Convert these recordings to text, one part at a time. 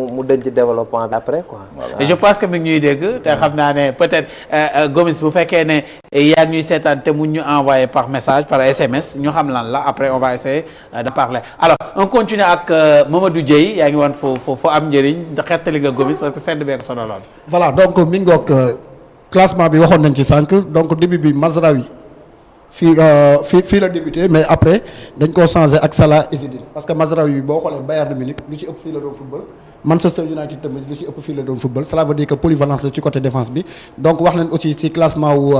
mu denc développement bi après quoi. Et je pense que mi ngi ñuy dégg te xam naa ne peut-être Gomis bu fekkee ne yaa ngi ñuy seetaan te mu ñu envoyé par message par SMS ñu xam lan la après on va essayer de parler alors on continue ak Mamadou Dieye yaa ngi woon fu am njëriñ xettali nga Gomis parce que sedd beeg sonaloon. voilà donc mi ngoog classement bi waxoon nañ ci sànq donc début bi Mazraoui fii la débuté mais après dañ koo changé ak Salah Ezzedine parce que Mazraoui bi boo xoolee Bayern de Munich lu ci ëpp fii la doon football Manchester United tamit lu ci ëpp fii la doon football cela veut dire que polyvalence la ci côté défense bi donc wax nañ aussi ci classement wu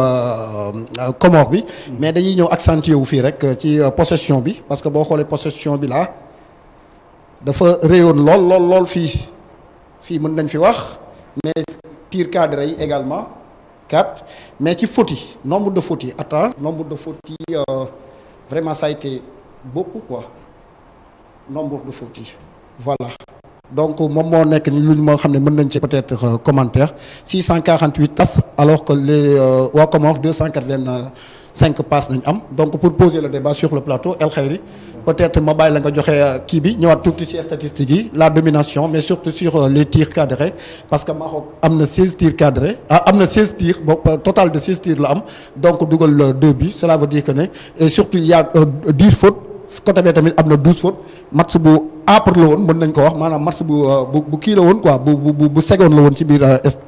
Comores bi mais dañuy ñëw accentuer wu fii rek ci possession bi parce que boo xoolee possession bi là dafa réyoon lool fii mën nañ fi wax mais tir cadré yi également 4 mais ci fautes yi nombre de fautes yi vraiment ça a été beaucoup quoi nombre de fautes yi voilà donc moom moo nekk ni lu moo xam ne mën nañ ci peut-être commentaire 648 passes alors que les waa Comores 285 passes nañ am donc pour poser le débat sur le plateau El Khayri peut-être ma bàyyi la nga joxe kii bi ñëwaat tuuti ci statistiques yi la domination mais surtout sur les tirs cadrés parce que Maroc am na 16 tirs cadrés am na 16 tirs boobu total de 16 tirs la am donc dugal 2 buts cela veut dire que ne et surtout il y a 10 fautes côté bee tamit am na 12 fautes match bu âpre la woon mën nañ ko wax maanaam match bu kii la woon quoi bu seconde la woon ci biir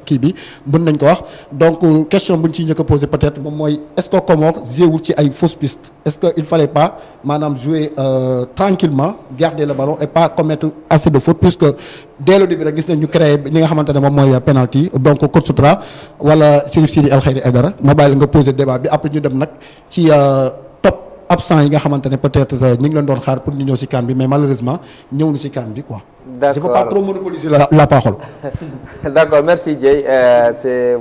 kii bi mën nañ ko wax donc question bu ñu ciy njëkk a posé peut-être moom mooy est-ce que Comores jéewul ci ay fausses pistes est-ce que il fallait pas maanaam jouer tranquillement garder le ballon et pas commettre assez de fautes puisque dès le début rek gis nañ ñu créé li nga xamante ne moom mooy penalty donc Coach Soutra wala Chérif Sidi El Khayri Aidara ma bàyyi la nga posé débat bi après ñu dem nag ci absent yi nga xamante ne peut-être ñu ngi leen doon xaar pour ñu ñëw ci CAN bi mais malheureusement ñëwuñu ci CAN bi quoi. D'accord. Je ne veux pas trop monopoliser la parole. D'accord, merci Dieye. C'est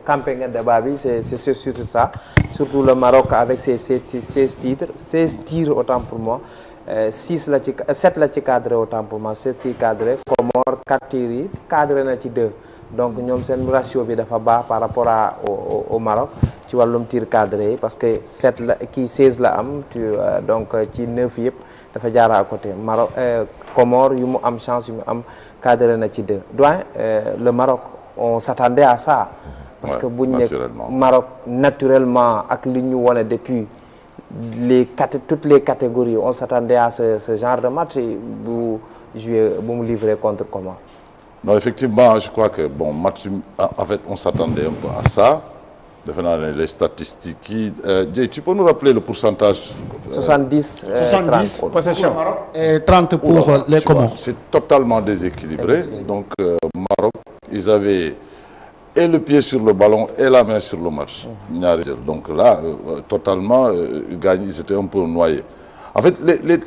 campé nga débat bi c'est surtout ça. Surtout le Maroc avec ses 16 tirs autant pour moi. 7 la ci cadré autant pour moi 7 tirs cadrés. Comores 4 tirs yi cadré na ci 2. Donc ñoom seen ratio bi dafa baax par rapport au Maroc ci wàllum tir cadré yi parce que 7 la kii 16 la am donc ci 9 yëpp dafa jaara à côté Maroc Comores yu mu am chance yu mu am cadré na ci 2 doyen le Maroc on s'attendait à ça parce que buñ ne Maroc naturellement ak li ñu wone depuis toutes les catégories on s'attendait à ce genre de match bu mu livrer contre Comores. Non, effectivement, je crois que match en fait on s'attendait un peu à ça. Devenant les statistiques Dieye, tu peux nous rappeler le pourcentage 70 30 possession pour le Maroc et 30 pour les Comores. C'est totalement déséquilibré. Donc Maroc, ils avaient et le pied sur le ballon et la main sur le match. Donc là totalement gagné, ils étaient un peu noyés. En fait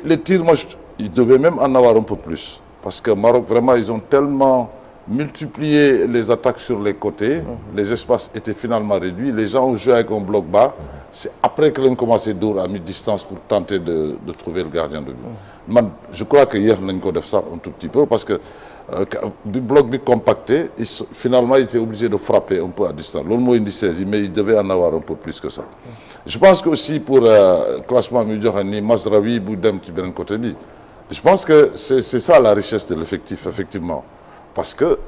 les tirs, moi ils devaient même en avoir un peu plus. Parce que Maroc, vraiment, ils ont tellement multiplié les attaques sur les côtés. Les espaces étaient finalement réduits. Les gens ont joué avec un bloc bas. C'est après que l'on commençait d'où à mi-distance pour tenter de trouver le gardien de but. Je crois que hier, on a fait ça un tout petit peu parce que le bloc bi compacté, finalement, ils étaient obligés de frapper un peu à distance. L'autre mot, il 16, mais ils devaient en avoir un peu plus que ça. Je pense que aussi pour le classement Midjohani, Mazraoui, Boudem, qui vient de côté bi. Je pense que c'est ça la richesse de l'effectif, effectivement. Parce que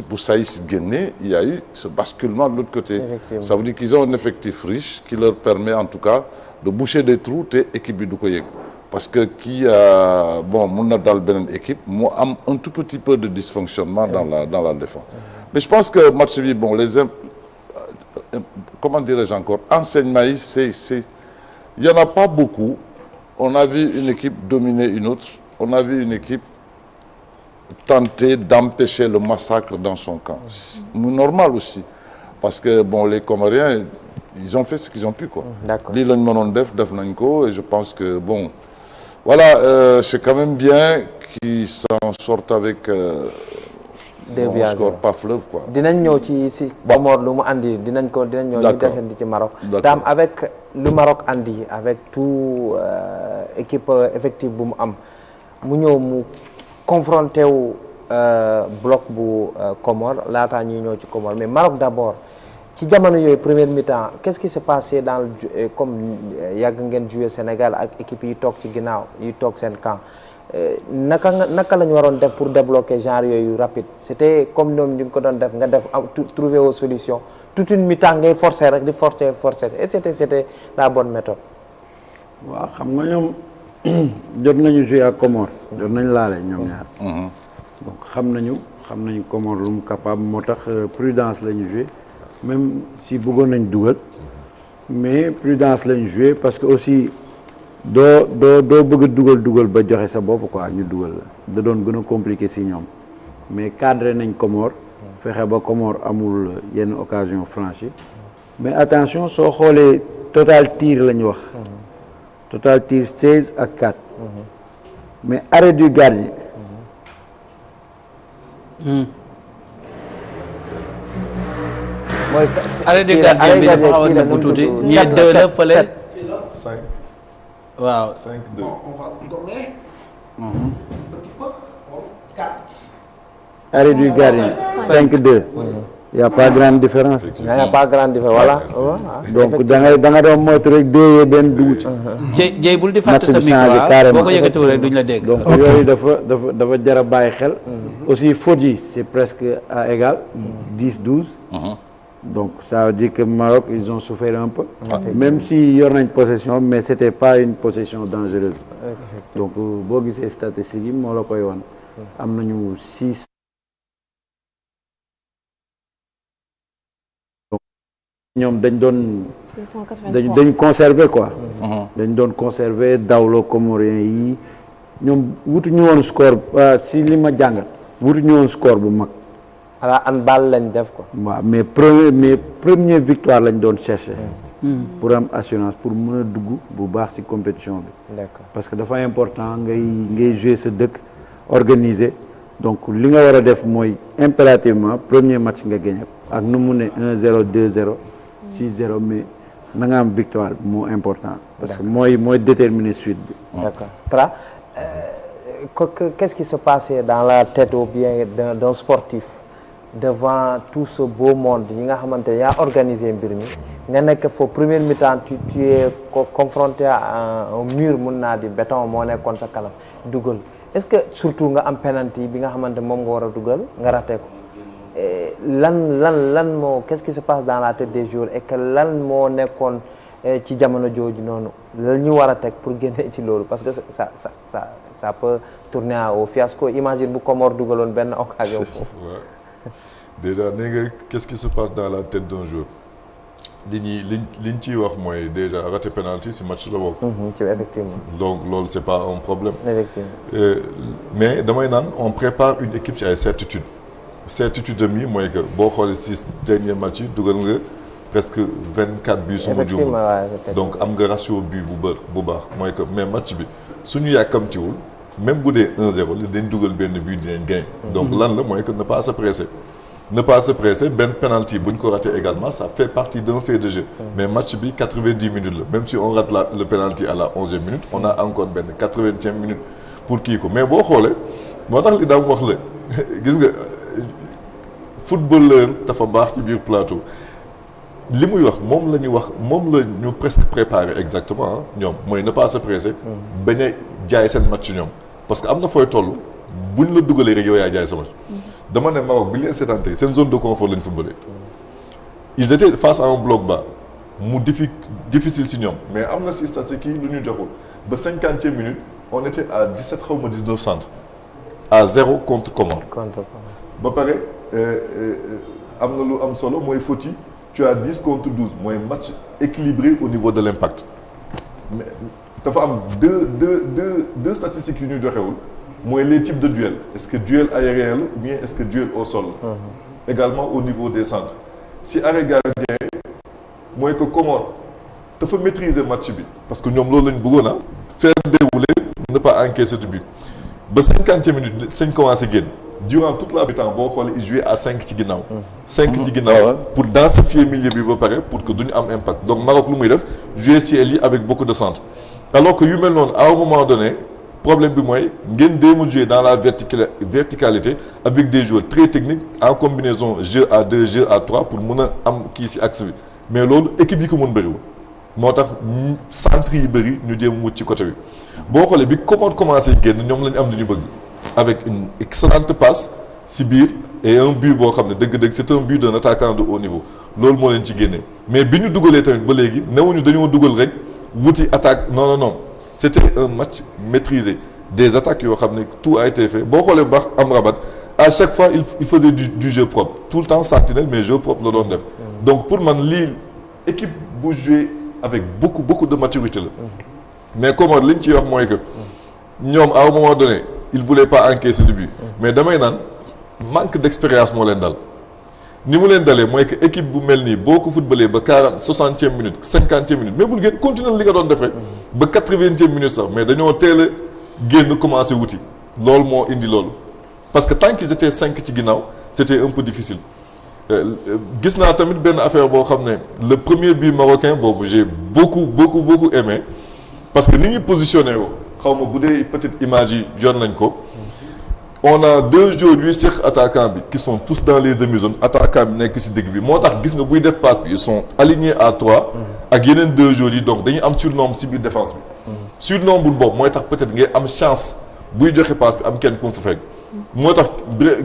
pour Saïs Guéné, il y a eu ce basculement de l'autre côté. Ça veut dire qu'ils ont un effectif riche qui leur permet en tout cas de boucher des trous et équipe du Koyek. Parce que mon a dans une équipe, moi, un tout petit peu de dysfonctionnement dans la défense. Mais je pense que match comment dirais-je encore, enseignement, il n'y en a pas beaucoup. On a vu une équipe dominer une autre. On a vu une équipe tenter d'empêcher le massacre dans son camp. C'est normal aussi. Parce que les Comoriens, ils ont fait ce qu'ils ont pu, quoi. D'accord. Et je pense que, voilà, c'est quand même bien qu'ils s'en sortent avec un score pas fleuve, quoi. Dinañ ñëw ci Comores lu mu andi dinañ ñëw ñu desandi ci Maroc. Dame avec le Maroc andi avec tout équipe effective bu mu am mu ñëw mu confronté wu bloc bu Comores laataa ñuy ñëw ci Comores mais Maroc d'abord ci jamono yooyu première mi-temps qu'est-ce qui s'est passé dans le comme yàgg ngeen jouer Sénégal ak équipe yi toog ci ginnaaw yi toog seen camp naka la ñu waroon def pour débloquer genre yooyu rapide c'était comme ñoom ñu ngi ko doon def nga def trouver aux solutions toute une mi-temps ngay forcer rek di forcer et c'était la bonne méthode. waaw xam nga ñoom jot nañu jouer ak Comores jot nañu laale ñoom ñaar. donc xam nañu Comores lu mu capable moo tax prudence la ñu jouer même si bëggoon nañ dugal mais prudence la ñu jouer parce que aussi. doo bëgg a dugal ba joxe sa bopp quoi ñu dugal la da doon gën a compliqué si ñoom mais cadré nañ Comores fexe ba Comores amul yenn occasion franchie mais attention soo xoolee total tir la ñu wax total tir 16 ak 4 mais arrêt du gardien mooy arrêt du gardien bi dafa xaw a nëbb tuuti ñeent deux la fële 5 waaw 5-2. On va gommer. Petit peu. 4. arrêt du gardien 5-2 y a pas grande différence il n'y a pas grande différence voilà. donc da nga doon moytu rek déyee benn dugub ci jëy bul di fàtte sa micro boo ko yëkkatiwul rek duñ la dégg. donc yooyu dafa jar a bàyyi xel aussi fautes yi c'est presque à égal 10-12 donc ça veut dire que Maroc ils ont souffert un peu même si yor nañ possession mais c'était pas une possession dangereuse donc boo gisee statistique yi moo la koy wan am nañu 6 ñoom dañ conserver quoi dañ doon conserver dawlo comorien yi ñoom wutuñu woon score si li ma jàngat wutuñu woon score bu mag ala an bal lañ def ko waaw mais première victoire lañ doon chercher pour am assurance pour mën a dugg bu baax ci compétition bi d'accord parce que dafa important ngay jouer sa dëkk organiser donc li nga war a def mooy impérativement premier match nga gagné ak nu mu ne 1-0 2-0 6-0 mais na nga am victoire bi moo important parce que mooy déterminer suite bi d'accord Tra qu'est-ce qui se passait dans la tête ou bien d'un sportif devant tout ce beau monde ñi nga xamante ne yaa organisé mbir mi nga nekk foofu première mi-temps tu es confronté à un mur mun naa di béton moo nekkoon sa kanam dugal est-ce que surtout nga am penalty bi nga xamante moom nga war a dugal nga raté ko lan moo qu'est-ce qui se passe dans la tête des joueurs et que lan moo nekkoon ci jamono jooju noonu la ñu war a teg pour génne ci loolu parce que ça peut tourner au fiasco imagine bu Comores dugaloon benn occasion foofu. Déjà nee nga qu'est-ce qui se passe dans la tête d'un joueur liñ ciy wax mooy déjà raté penalty ci match la bokk. Effectivement. donc loolu c'est pas un problème. Effectivement. Mais damay naan on prépare une équipe ci ay certitude am yi mooy que boo xoolee 6 derniers matchs yi dugal nga presque 24 buts su ma juumul donc am nga ratio but bu baax mooy que mais match bi suñu yàkkamtiwul même bu dee 1-0 li dañ dugal benn but dinañ gagner. donc lan la mooy que ne pas se presser benn penalty bu ñu ko raté également ça fait partie d'un fait de jeu mais match bi 90 minutes la même si on rate le penalty à la 11e minute on a encore benn 80e minute pour kii ko mais boo xoolee moo tax li daam wax la gis nga footballeur dafa baax ci biir plateau li muy wax moom la ñu presque préparé exactement ñoom mooy ne pas se presser bañ a jaay seen match ñoom parce que am na fooy toll buñ la dugalee rek yow yaa jaay sa match dama ne Maroc bi leen seetaan tey seen zone de confort lañ footballé ils étaient face à un bloc bas mu difficile si ñoom mais am na si statistique yi lu ñu joxul ba 50e minute on était à 17 xaw ma 19 centres à 0 contre Comores ba pare am na lu am solo mooy faute yi tu as 10 contre 12 mooy match équilibré au niveau de l'impact mais dafa am deux statistiques yu ñu joxewul mooy les types de duels est-ce que duel aérien la ou bien est-ce que duel au sol la également au niveau des centres si arrêt gardien mooy que Comores dafa maîtriser match bi parce que ñoom loolu lañ bëggoon a faire dérouler ne pas encaisser de but ba 50e minute sañ commencé génn durant toute la mi-temps boo xoolee il jouait à 5 ci ginnaaw 5 ci ginnaaw pour densifier milieu bi ba pare pour que duñu am impact donc Maroc lu muy def jouer ciel yi avec beaucoup de centres alors que yu mel noonu à un moment donné problème bi mooy ngeen déema jouer dans la verticalité avec des joueurs très techniques en combinaison jeu à 2 jeu à 3 pour mën a am kii ci axe bi mais loolu équipe yi ko mën bëriwul moo tax centre yi bëri ñu jéem wut ci côté bi boo xoolee bi Comores commencé génn ñoom la ñu am lu ñu bëgg avec une excellente passe si biir et un but boo xam ne dëgg-dëgg c'est un but d'un attaquant de haut niveau loolu moo leen ci génne mais bi ñu dugalee tamit ba léegi newuñu dañoo dugal rek wuti attaque non c'était un match maîtrisé des attaques yoo xam ne tout a été fait boo xoolee bu baax Amrabat à chaque fois il faisait du jeu propre tout le temps sentinelle mais jeu propre la doon def donc pour man lii équipe bu jouer avec beaucoup de maturité la mais Comores li ñu ciy wax mooy que ñoom à un moment donné il voulait pas encaisser du but mais damay naan manque d'expérience moo leen dal ni mu leen dalee mooy que équipe bu mel nii boo ko footballee ba 60e minute 50e minute mais bul génn continuer li nga doon def rek ba 80e minute sax mais dañoo teel a génn commencé wuti loolu moo indi loolu parce que tant qu'ils étaient 5 ci ginnaaw c'était un peu difficile gis naa tamit benn affaire boo xam ne le premier but marocain boobu j'ai beaucoup aimé parce que ni ñuy positionné woo xaw ma bu dee peut-être image yi yor nañ ko on a 2 joueurs yuy seq attaquant bi qui sont tous dans les demi-zones attaquant bi nekk ci digg bi moo tax gis nga buy def passe bi ils sont alignés à 3 ak yeneen 2 joueurs yi donc dañuy am surnombre ci biir défense bi surnombre boobu mooy tax peut-être ngay am chance buy joxe passe bi am kenn ku mu fa fekk moo tax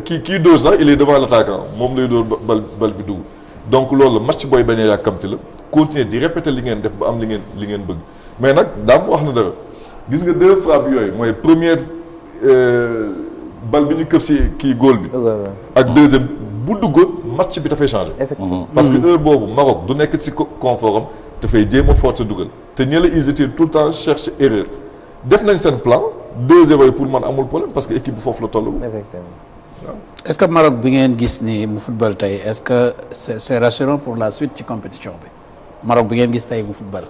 kii dóor sax il est devant l'attaquant moom lay dóor bal bi dugg donc loolu la match booy bañ a yàkkamti la continuer di répéter li ngeen def ba am li ngeen bëgg mais nag daam wax na dara gis nga 2 frappes yooyu mooy première bal bi ñu këf si kii góol bi ak deuxième bu duggoon match bi dafay changer effectivement parce que heure boobu Maroc du nekk si confort am dafay jéem a force dugal te ñëla ils étaient tout le temps chercher erreur def nañ seen plan 2-0 yi pour man amul problème parce que équipe bi foofu la toll effectivement waaw est-ce que Maroc bi ngeen gis ni mu football tey est-ce que c'est rassurant pour la suite ci compétition bi Maroc bi ngeen gis tey mu football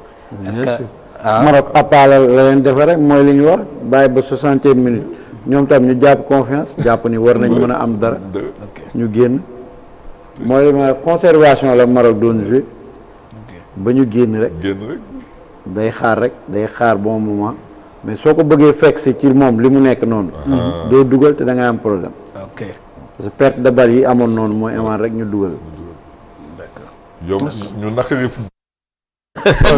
est-ce que Maroc appal la leen defe rek mooy li ñu wax bàyyi ba 60e minute ñoom tam ñu jàpp confiance jàpp ni war nañ mën a am dara ñu génn mooy ma conservation la Maroc doon jouer ba ñu génn rek day xaar bon moment mais soo ko bëggee fekk si ci moom li mu nekk noonu doo dugal te da ngay am problème ok parce que perte de balle yi amoon noonu mooy amaan rek ñu dugal d'accord yow ñu naqari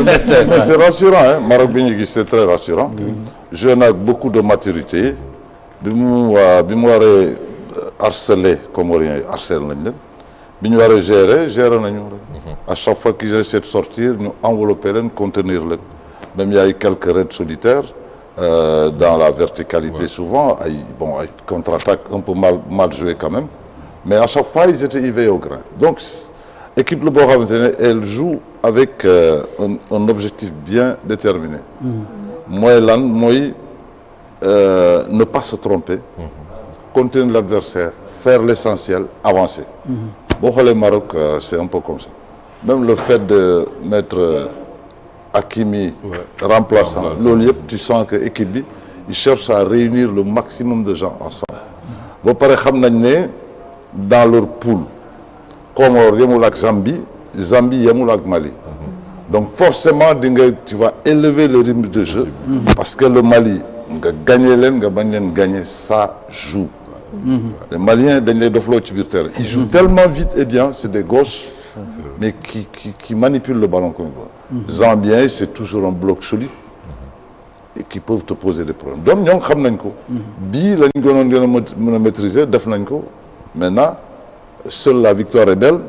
Mais c'est rassurant hein Maroc bi ñu gis c'est très rassurant jeune ak beaucoup de maturité bi mu waree harceler Comoriens yi harcèle nañ leen bi ñu waree gérer nañu rek à chaque fois qu'ils essaient de sortir ñu envelopper leen contenir leen même il y a eu quelques raids solitaires dans la verticalité souvent ay contre-attaque un peu mal joué quand même mais à chaque fois ils veillent au grain donc équipe la boo xamante ne elle joue avec un objectif bien déterminé mooy lan mooy ne pas se tromper contenir l'adversaire faire l'essentiel avancer boo xoolee Maroc c'est un peu comme ça même le fait de mettre Hakimi remplaçant loolu yëpp tu sens que équipe bi ils cherchent à réunir le maximum de gens ensemble ba pare xam nañ ne dans leur poule Comores yemul ak Zambie yemul ak Mali donc forcément tu vas élever le rythme de jeu parce que le Mali nga gagner leen nga bañ leen gagner ça joue les Maliens dañ lay dofloo ci biir terrain ils jouent tellement vite et bien c'est des gosses mais qui manipulent le ballon comme ça Zambiens c'est toujours un bloc solide et qui peuvent te poser des problèmes donc ñoom xam nañ ko bii lañ gënoon gën a mën a maîtriser def nañ ko maintenant seule la victoire est belle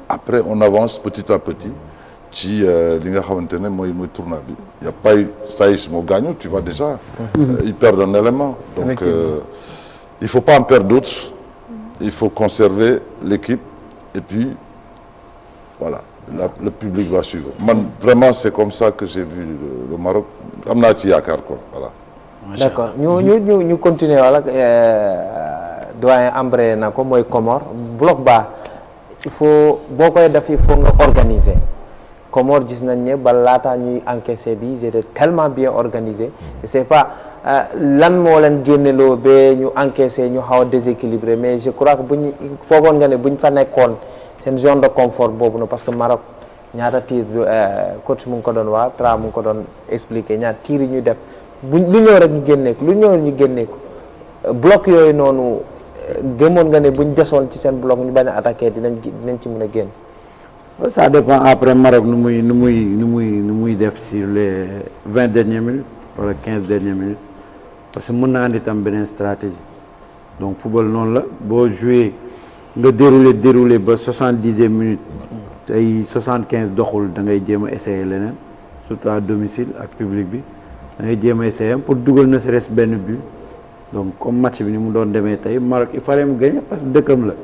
après on avance petit à petit ci li nga xamante ne mooy tournoi bi y a pas eu Saïs moo gaañu tu vois déjà ils perdent un élément donc il faut pas en perdre d'autres il faut conserver l'équipe et puis voilà le public va suivre man vraiment c'est comme ça que j'ai vu le Maroc am naa ci yaakaar quoi voilà d'accord ñu continuer wala doyen embrayé na ko mooy Comores bloc bas il faut boo koy def il faut nga organiser Comores gis nañ ne ba laata ñuy encaisser bi ils étaient tellement bien organisés je sais pas lan moo leen génneloo ba ñu encaisser ñu xaw a déséquilibré mais je crois que buñ foogoon nga ne buñ fa nekkoon seen zone de confort boobu na parce que Maroc ñaata tir coach mu ngi ko doon waa Tra mu ngi ko doon expliquer ñaata tir yi ñuy def buñ lu ñëw rek ñu génneeku lu ñëw ñu génneeku bloc yooyu noonu gëmoon nga ne buñ desoon ci seen bloc ñu bañ a attaquer dinañ ci mën a génn. ça dépend après Maroc nu muy def sur les 20 dernières minutes wala 15 dernières minutes parce que mën na andi tam beneen stratégie donc football noonu la boo joué nga déroulé ba 70e minute tey 75 doxul da ngay jéem a essayer leneen surtout à domicile ak public bi da ngay jéem a essayer pour dugal na si reste benn but donc comme match bi ni mu doon demee tey Maroc il fallait mu gagner parce que dëkkam la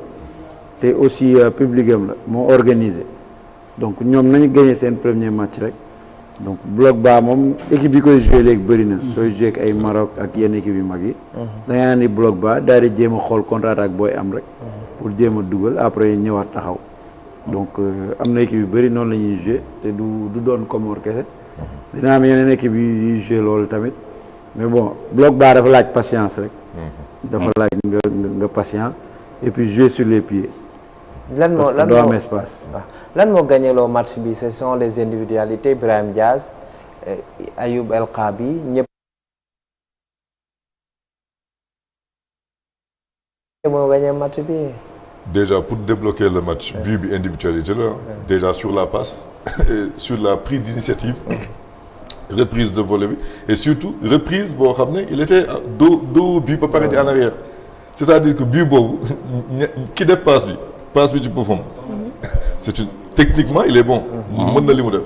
te aussi public am la moo organisé donc ñoom nañu gagné seen premier match rek donc bloc bas moom équipe yi koy joué léegi bëri na sooy joué ak ay Maroc ak yenn équipe yu mag yi da ngay andi bloc bas daal di jéem a xool contre-attaque booy am rek pour jéem a dugal après ñëwaat taxaw donc am na équipe yu bëri noonu la ñuy joué te du doon Comore kese dina am yeneen équipe yuy joué loolu tamit mais bon bloc bas dafa laaj patience rek dafa laaj nga patient et puis jouer sur les pieds parce que doo am espace lan moo gagné loo match bi ce sont les individualités Brahim Diaz Ayoub El Khabi ñëpp moo gagné match bi. Déjà pour débloquer le match but bi individualité la déjà sur la passe sur la prise d'initiative reprise de volet bi et surtout reprise boo xam ne il était dos but ba pare di en arrière c'est-à-dire que but boobu ki def passe bi ci boppam c'est une techniquement il est bon mën na li mu def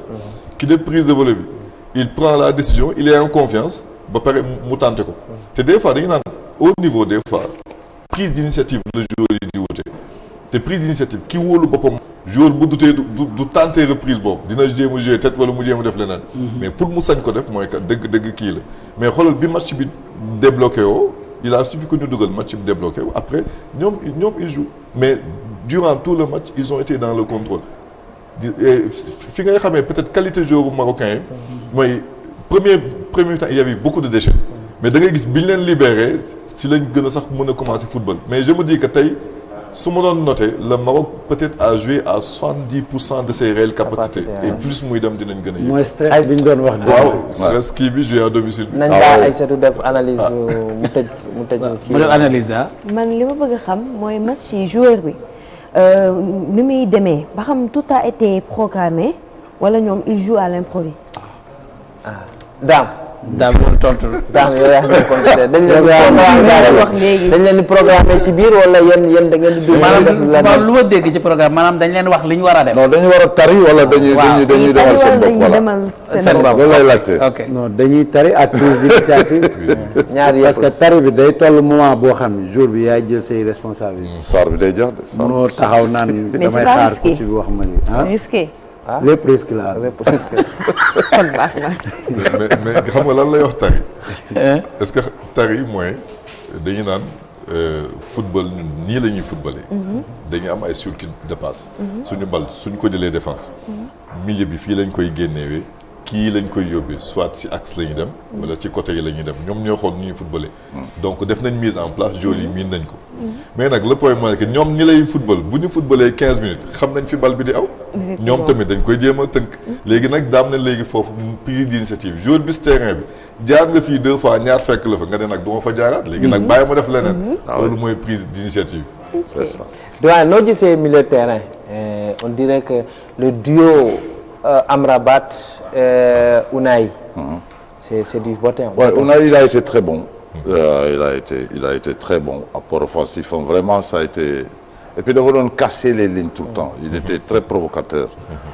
ki def prise de volet bi il prend la décision il est en confiance ba pare mu tenter ko te des fois dañu naan au niveau des fois prise d'initiative le joueur yi di wute te prise d'initiative ki wóolu boppam joueur bu dutee du tenter reprise boobu dina jéem a jouer tête wala mu jéem a def leneen mais pour mu sañ ko def mooy que dëgg kii la mais xoolal bi match bi débloqué woo il a suffi que ñu dugal match bi débloqué woo après ñoom ils jouent mais durant tout le match ils ont été dans le contrôle fi ngay xamee peut-être qualité joueur marocain yi mooy premier temps il y avait beaucoup de déchets mais da ngay gis bi ñu leen libéré si lañ gën a sax mën a commencer football mais je me dis que tey su ma doon noté le Maroc peut-être a joué à 70% de ses réelles capacités et plus muy dem dinañ gën a yëg. mooy stress bi ñu doon wax. waaw stress kii bi joué à domicile. nañ daa Aïssatou def analyse mu tëj mu def analyse man li ma bëgg a xam mooy match yi joueur bi ni muy demee ba xam tout a été programmé wala ñoom il joue à l'improviste. daam loolu tontu daam yow yaa ngi koy dañ leen di programmer ci biir wala yéen da ngeen di. maanaam lu ma dégg ci programme maanaam dañ leen wax li ñu war a def. non dañu war a tari wala dañuy demal seen bopp voilà loolu lay laajte. ok non dañuy tari ak prise d'initiative. ñaar parce que tari bi day toll moment boo xam ne jour bi yaay jël say responsabilités. saar bi day jeex de. mënoo taxaw naan damay xaar coach bi wax ma ni risqué. lépp risque la mais xam nga lan lay wax tari. est-ce que tari mooy dañu naan football ñun nii la ñuy footballé. dañu am ay circuit de passe. suñu bal suñ ko jëlee défense. milieu bi fii lañ koy génnewee kii lañ koy yóbbee soit si axe la ñu dem. wala ci côté yi la ñuy dem ñoom ñoo xool ni ñuy footballé. donc def nañ mise en place joueurs yi miin nañ ko. mais nag le point mooy que ñoom ñi lay football bu ñu footballee 15 minutes xam nañ fi bal bi di aw. ñoom tamit dañ koy jéem a tënk. léegi nag daam na léegi foofu prise d'initiative joueur bi si terrain bi jaar nga fii 2 fois ñaar fekk la fa nga ne nag du ma fa jaaraat. léegi nag bàyyi ma def leneen. loolu mooy prise d'initiative. c'est ça. doyen noo gisee milieu de terrain on dirait que le duo Amrabat Unai. c'est du beau temps. Ouais, Unai il a été très bon. Il a été très bon apport offensif vraiment ça a été et puis dafa doon casser les lignes tout le temps il était très provocateur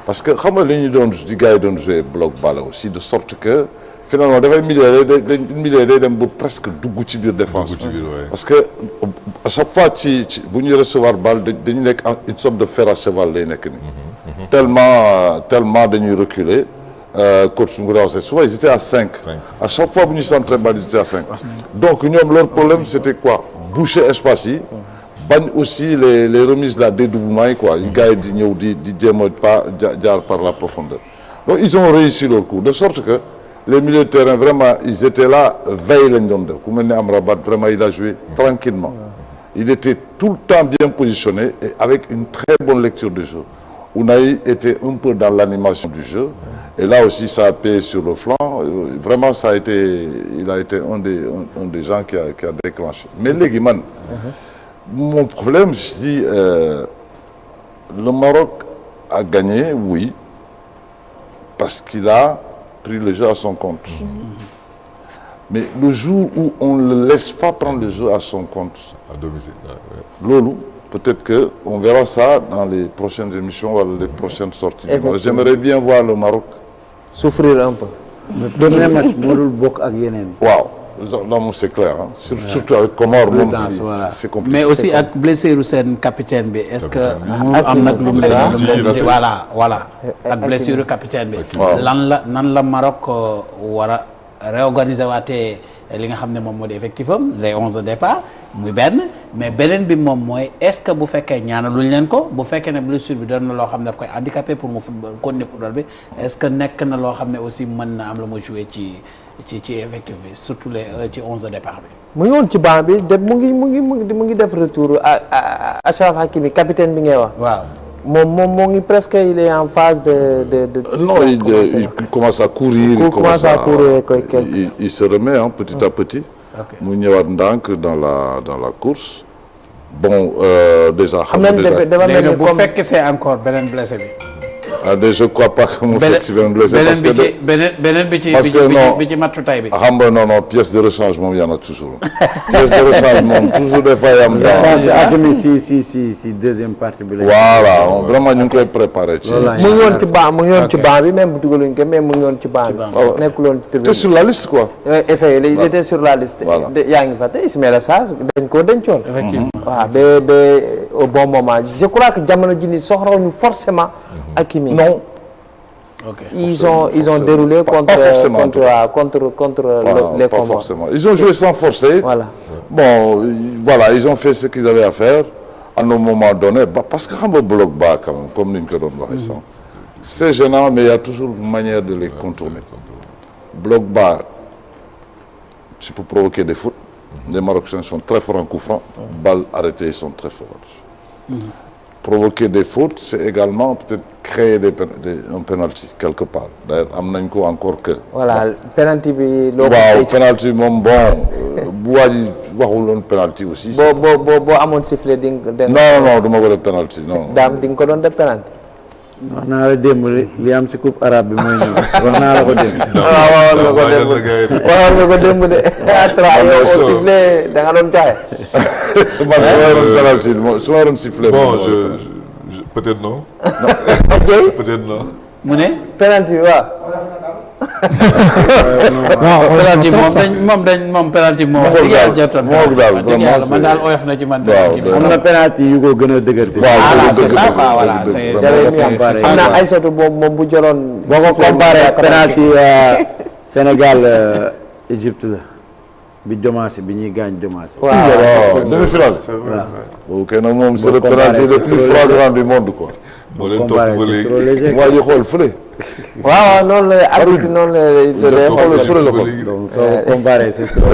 parce que xam nga li ñu doon di gars yi doon jouer bloc balle aussi de sorte que finalement dafay milieu day dem ba presque dugg ci biir défense parce que à chaque fois ci bu ñuy recevoir balle dañu nekk une sorte de fer à cheval lay nekk ni tellement dañuy reculer coach Ngoura waxee souvent ils étaient à 5. À chaque fois bu ñu centré bal ils étaient à 5. donc ñoom leur problème c'était quoi boucher espace yi bañ aussi les remises là dédoublement yi quoi yi gars yi di ñëw di jéem a pas jaar par la profondeur donc ils ont réussi leur coup de sorte que les milieux de terrain vraiment ils étaient là veille lañ doon def ku mel ne Amrabat vraiment il a joué tranquillement il était tout le temps bien positionné et avec une très bonne lecture du jeu Unai était un peu dans l'animation du jeu et là aussi ça a payé sur le flanc vraiment il a été un des gens qui a déclenché mais léegi man mon problème si le Maroc a gagné oui parce qu'il a pris le jeu à son compte mais le jour où on ne le laisse pas prendre le jeu à son compte, à domicile. Lolo, peut-être qu'on verra ça dans les prochaines émissions ou les prochaines sorties. J'aimerais bien voir le Maroc souffrir un peu. Le premier match moo dul bokk ak yeneen. waaw non c'est clair hein. Surtout avec Comores moom c'est compliqué. mais aussi ak blessure seen capitaine bi est-ce que mu am nag lu mu leen voilà ak blessure capitaine bi nan la Maroc war a réorganiser waatee li nga xam ne moom moo di effectif am les 11 de départ muy benn mais beneen bi moom mooy est-ce que bu fekkee ñaanaluñ leen ko bu fekkee ne blessure bi doon na loo xam ne daf koy handicapé pour mu football continuer football bi est-ce que nekk na loo xam ne aussi mën na am lu mu jouer ci effectif bi surtout les ci 11 de départ bi. mu ngi woon ci banc bi de mu ngi def retour Achraf Hakimi capitaine bi ngay wax. waaw moom moo ngi presque il est en phase de. non il commence à courir. Il se remet hein, petit à petit. mu ñëwaat ndànk dans la course. bon déjà. xam nga léegi bu fekkee c'est encore beneen blessé bi. je crois pas que mu fekk si beneen blessé. beneen bi ci matchu tay bi. xam nga non pièce de rechange moom y en a toujours. pièce de rechange moom toujours des fois y am. si deuxième partie bi la. voilà vraiment ñu ngi koy préparé. mu ngi woon ci banc bi même bu dugaluñ ko mais mu ngi woon ci banc bi. nekkul woon ci tribune. te sur la liste quoi. effectivement il était sur la liste. voilà yaa ngi fàtte Ismaïla Sarr dañ koo dencoon. effectivement waaw ba au bon moment je crois que jamono ji ni soxlawuñu forcément. Hakimi non. Okay. Ils ont déroulé contre les pas Comores. Forcément. Ils ont joué sans forcer. Voilà. Bon, voilà, ils ont fait ce qu'ils avaient à faire à un moment donné. Parce que xam nga bloc bas quand même, comme ni ñu ko doon waxee sànq. C'est gênant, mais il y a toujours une manière de les contourner. Bloc bas, c'est pour provoquer des fautes. Les Marocains sont très forts en coup franc. Balles arrêtées, ils sont très forts. Provoquer des fautes, c'est également peut-être créer un penalty quelque part. D'ailleurs, am nañ ko encore que. Voilà penalty bi. waaw penalty moom bon bu waa ji waxul woon penalty aussi. boo amoon sifflet di nga. non du ma ko def penalty non. daam di nga ko doon def penalty. wax naa la démb li am ci coupe arabe bi mooy ñëw wax naa la ko démb. waaw waxoon nga ko démb de. au sifflet da nga doon joxe. man su ma waroon sifflet. bon je peut-être non. peut-être non. mu ne. penalty bi waaw. moom penalty moom. man daal oyof na ci man. am na penalty yu ko gën a dëgër. voilà c'est ça quoi voilà c'est am na Aïssatou boobu moom bu jëloon. boo ko comparé penalty Sénégal Égypte la bi Diomaye bi ñuy gaañ Diomaye. waaw demi-finale. waaw ok nag moom c'est le penalty le plus flagrant du monde quoi. moo leen topp ba léegi. waa ji xool fële. waaw noonu la arbitre noonu la xool fële la ko. donc soo comparé c'est trop.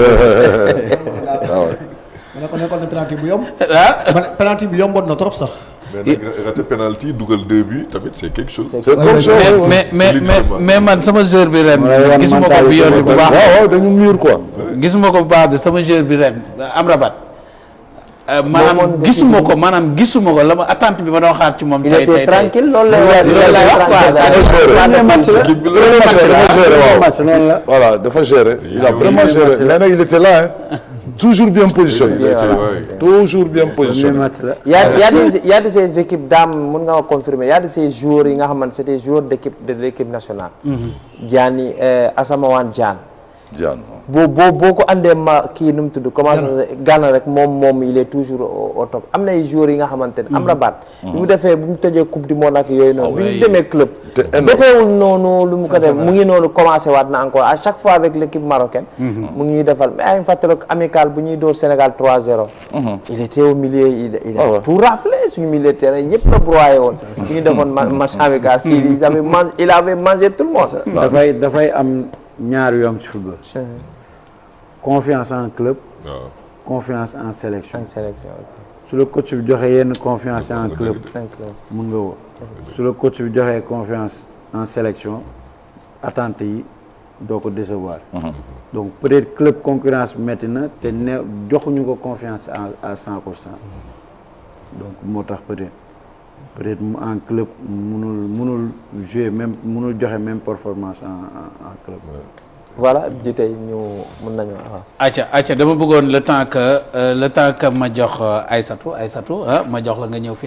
ma ne ko nekkoon na penalty bu yomb. penalty bi yomboon na trop sax. mais nag raté penalty dugal 2 buts tamit c'est quelque chose. c'est quelque chose mais man sama joueur bi ren. gisuma ko bi yoon bu baax. waaw dañu mûr quoi. gisuma ko bu baax de sama joueur bi ren Amrabat. maanaam gisuma ko la ma attente bi ma doon xaar ci moom. il était tranquille loolu la voilà dafa gérer. il a vraiment géré mais nag il était là hein. toujours bien positionné. toujours bien positionné. y a de ces équipes daam mën nga ko confirmer y a de ces joueurs yi nga xamante c'est des joueurs de l'équipe nationale. Diani Asamoah Gyan. boo ko andee ma kii nu mu tudd commencé Gana rek moom il est toujours au top am na ay joueurs yi nga xamante ne Amrabat bu mu tëjee coupe du monde ak yooyu noonu bi mu demee club defeewul noonu lu mu ko def mu ngi noonu commencé waat na encore à chaque fois avec l'équipe marocaine mu ngi ñuy defal mais ay fàttali amical bu ñuy door Sénégal 3-0 il était au milieu il a tout raflé suñu milieu de terrain yëpp la broyé woon bu ñu defoon match amical il avait mangé tout le monde dafay am ñaar yu am ci football. Confiance en club. Confiance en sélection. su la coach bi joxe yenn confiance en club. mun nga woo. su la coach bi joxee confiance en sélection attente yi doo ko décevoir. donc peut-être club concurrence bi métti na te ne joxuñu ko confiance à 100%. donc moo tax peut-être mu en club munul jouer même munul joxe même performance en club. voilà di tey ñu mën nañu avancer. acca dama bëggoon le temps que ma jox Aïssatou ma jox la nga ñëw fii